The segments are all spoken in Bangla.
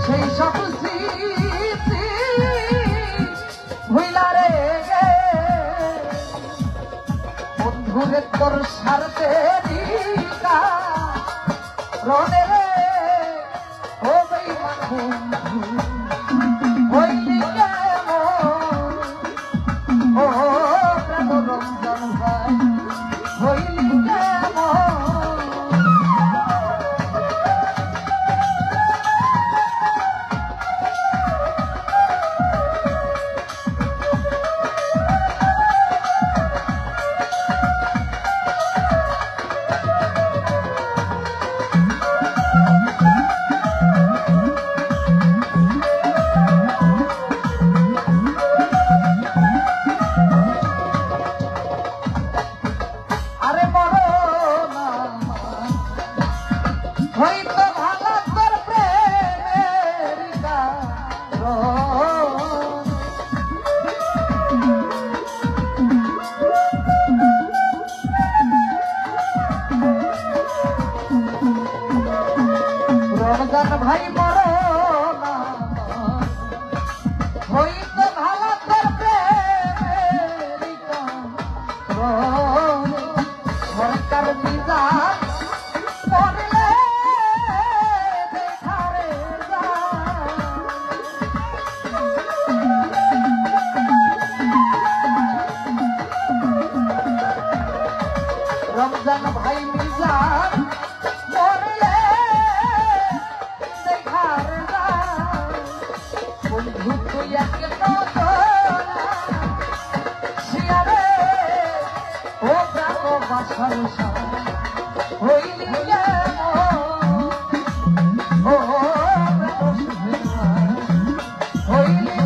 সেই সব স্মৃতি ভুইলা রে গে বন্ধুরে তোর সারতে দিকা রনে রে ও বেঈমান বন্ধু হইলি কেমন ও প্রেম রঞ্জন ভাই হইলি কেমন ভাই মরো না হইতে ভালো তোর প্রেমিকা সরকার বিজার করলে দেখারে রমজান ভাই মিজান করলে হইলি ও হইলি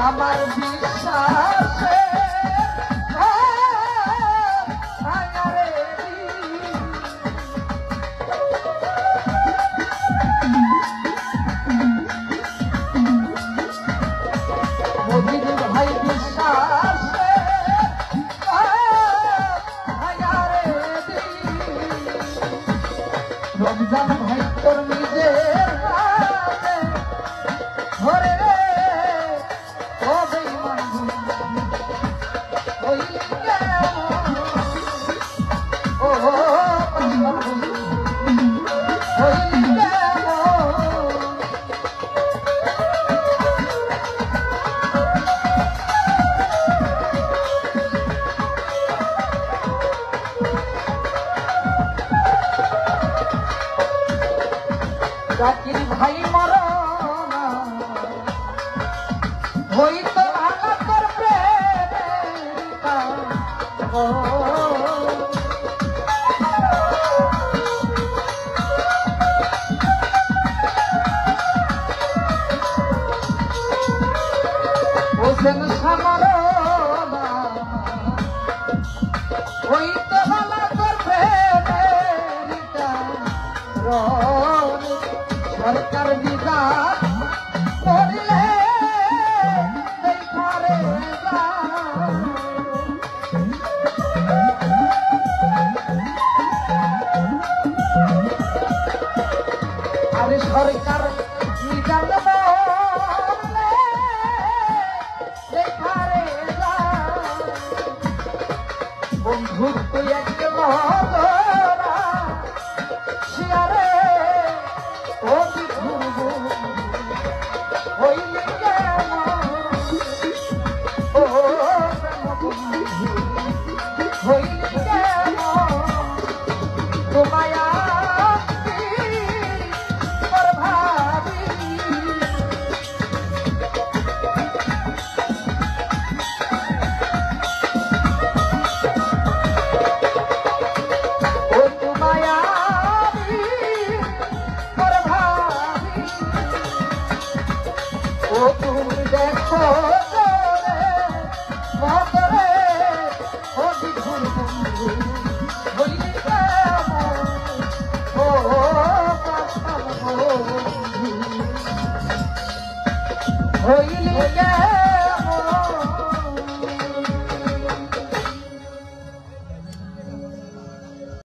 আমার বিশ্বাসে ভাই বিশ্বাসে রমজান ভাই তোর নিজের ধরে ও বেঈমান হইলি ও হইলি জাকির ভাই মরো না হইতো ভালো তোর প্রেমিকা হোসেন সামরো না হইতো ভালো তোর প্রেমিকা সরকার বিজার করলে দেখারে আরে সরকার বিজার করলে দেখারে বন্ধু তুই এক মহতরা শিয়ারে ও বিধু হইলি কেমন ও প্রেম বন্ধু হইলি